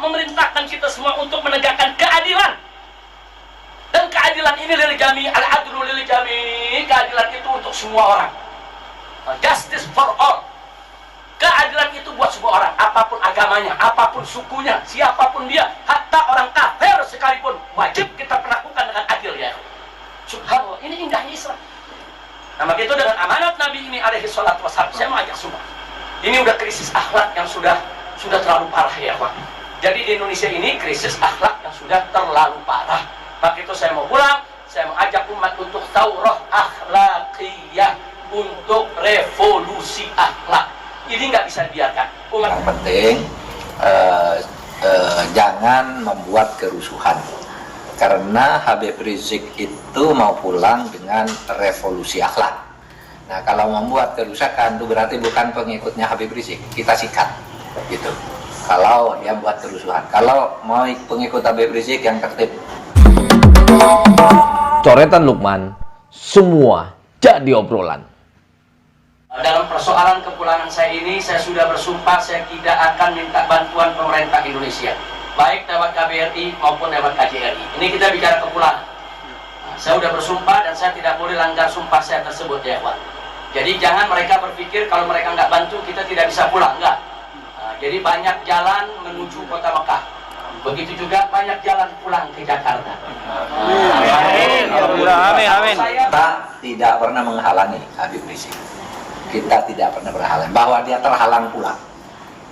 memerintahkan kita semua untuk menegakkan keadilan. Dan keadilan ini lil jami, al-adlu lil jami. Keadilan itu untuk semua orang. Justice for all. Keadilan itu buat semua orang, apapun agamanya, apapun sukunya, siapapun dia, hatta orang kafir sekalipun, wajib kita perlakukan dengan adil ya. Subhanallah, ini indahnya Islam. Nah, maka itu dengan amanat Nabi ini alaihi salatu wassalam, saya mau ajak semua. Ini udah krisis akhlak yang sudah terlalu parah ya, Pak. Jadi di Indonesia ini krisis akhlak yang sudah terlalu parah. Maka itu saya mau pulang, saya mau ajak umat untuk taurah akhlakiyah, untuk revolusi akhlak. Ini nggak bisa dibiarkan. Yang penting jangan membuat kerusuhan, karena Habib Rizik itu mau pulang dengan revolusi akhlak. Nah, kalau membuat kerusakan itu berarti bukan pengikutnya Habib Rizik, kita sikat gitu. Kalau dia buat kerusuhan, kalau mau pengikut Habib Rizik yang tertib. Coretan Lukman, semua jadi obrolan. Dalam persoalan kepulangan saya ini, saya sudah bersumpah saya tidak akan minta bantuan pemerintah Indonesia, baik lewat KBRI maupun lewat KJRI. Ini kita bicara kepulangan. Nah, saya sudah bersumpah dan saya tidak boleh langgar sumpah saya tersebut ya, Pak. Jadi jangan mereka berpikir kalau mereka nggak bantu kita tidak bisa pulang, enggak. Nah, jadi banyak jalan menuju kota Mekah. Begitu juga banyak jalan pulang ke Jakarta. Amin. Amin. Kita tidak pernah menghalangi Habib Rizik. Kita tidak pernah berhalang bahwa dia terhalang pulang.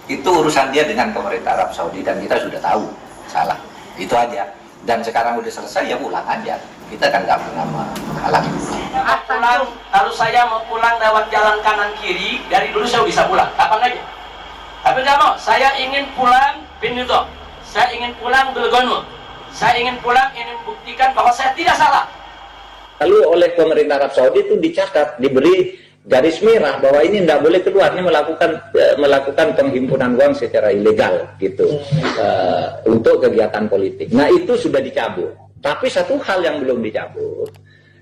Itu urusan dia dengan pemerintah Arab Saudi dan kita sudah tahu salah. Itu aja. Dan sekarang udah selesai ya pulang aja. Kita kan nggak pernah menghalangi. Pulang, kalau saya mau pulang lewat jalan kanan kiri, dari dulu saya bisa pulang, kapan aja. Tapi nggak mau. Saya ingin pulang bin Nidham. Saya ingin pulang Belgono. Saya ingin pulang, ingin membuktikan bahwa saya tidak salah. Lalu oleh pemerintah Arab Saudi itu dicatat, diberi garis merah bahwa ini tidak boleh keluar, ini melakukan penghimpunan uang secara ilegal gitu untuk kegiatan politik. Nah, itu sudah dicabut. Tapi satu hal yang belum dicabut,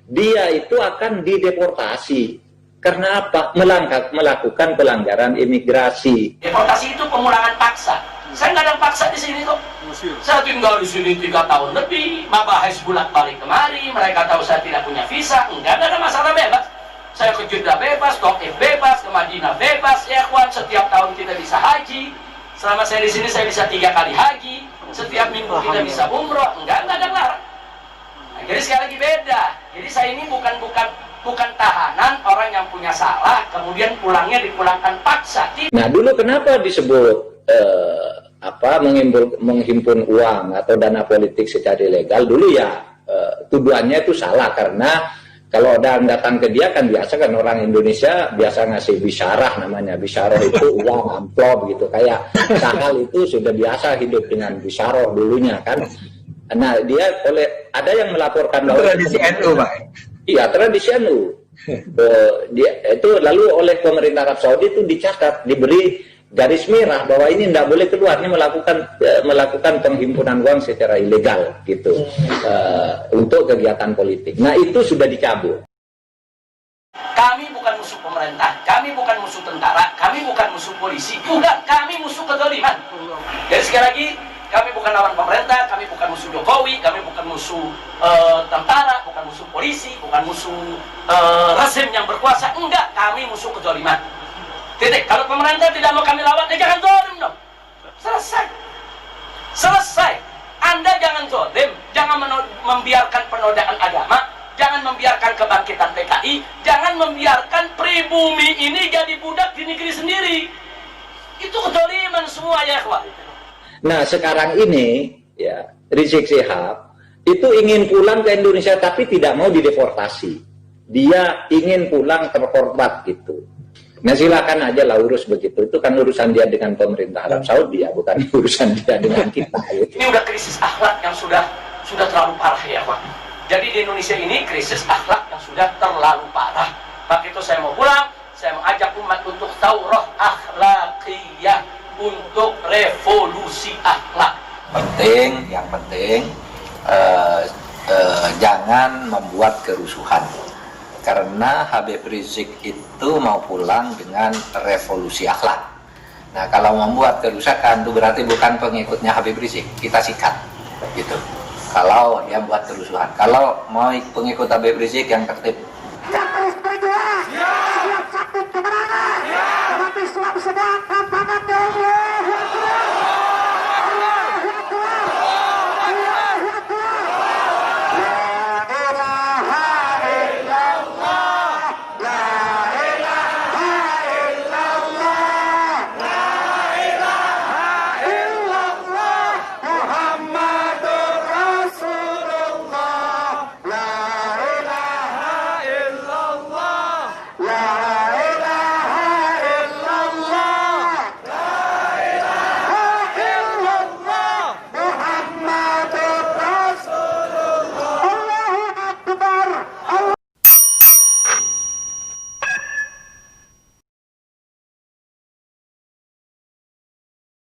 dia itu akan dideportasi. Karena apa? Melakukan pelanggaran imigrasi. Deportasi itu pemulangan paksa. Saya nggak ada paksa di sini kok. Saya tinggal di sini 3 tahun lebih, mabahis bolak-balik kemari. Mereka tahu saya tidak punya visa, nggak ada masalah, bebas. Saya ke Jeddah bebas, Taif bebas, ke Madinah bebas, ya kawan. Setiap tahun kita bisa haji. Selama saya di sini saya bisa 3 kali haji. Setiap minggu kita bisa umroh, enggak ada larang. Nah, jadi sekali lagi beda. Jadi saya ini bukan tahanan orang yang punya salah, kemudian pulangnya dipulangkan paksa. Nah, dulu kenapa disebut menghimpun uang atau dana politik secara ilegal? Dulu ya tuduhannya itu salah, karena kalau orang datang ke dia kan biasa kan orang Indonesia biasa ngasih bisyarah, namanya bisyarah itu uang amplop gitu, kayak Sahal itu sudah biasa hidup dengan bisyarah dulunya kan. Nah, dia ada yang melaporkan bahwa tradisi NU, Pak. Iya, tradisi NU. Itu lalu oleh pemerintah Arab Saudi itu dicatat, diberi garis merah bahwa ini tidak boleh keluar, ini melakukan penghimpunan uang secara ilegal gitu untuk kegiatan politik. Nah, itu sudah dicabut. Kami bukan musuh pemerintah, kami bukan musuh tentara, kami bukan musuh polisi, bukan, kami musuh kezaliman. Jadi sekali lagi, kami bukan lawan pemerintah, kami bukan musuh Jokowi, kami bukan musuh tentara, bukan musuh polisi, bukan musuh rezim yang berkuasa, enggak, kami musuh kezaliman. Titik. Kalau pemerintah tidak mau kami lawan, jangan zalim dong. Selesai. Anda jangan zalim, jangan membiarkan penodaan agama, jangan membiarkan kebangkitan PKI, jangan membiarkan pribumi ini jadi budak di negeri sendiri. Itu kezaliman semua ya, kawan. Nah, sekarang ini ya Rizik Syihab itu ingin pulang ke Indonesia tapi tidak mau dideportasi. Dia ingin pulang terhormat gitu. Nah, silakan aja lah urus begitu. Itu kan urusan dia dengan pemerintah Arab Saudi ya, bukan urusan dia dengan kita. Gitu. Ini udah krisis akhlak yang sudah terlalu parah ya, Pak. Jadi di Indonesia ini krisis akhlak yang sudah terlalu parah. Maka itu saya mau pulang, saya mau ajak umat untuk taurah akhlakiyah, untuk revolusi akhlak. Yang penting jangan membuat kerusuhan, karena Habib Rizik itu mau pulang dengan revolusi akhlak. Nah, kalau membuat kerusakan itu berarti bukan pengikutnya Habib Rizik, kita sikat gitu. Kalau dia buat kerusuhan, kalau mau pengikut Habib Rizik yang tertib,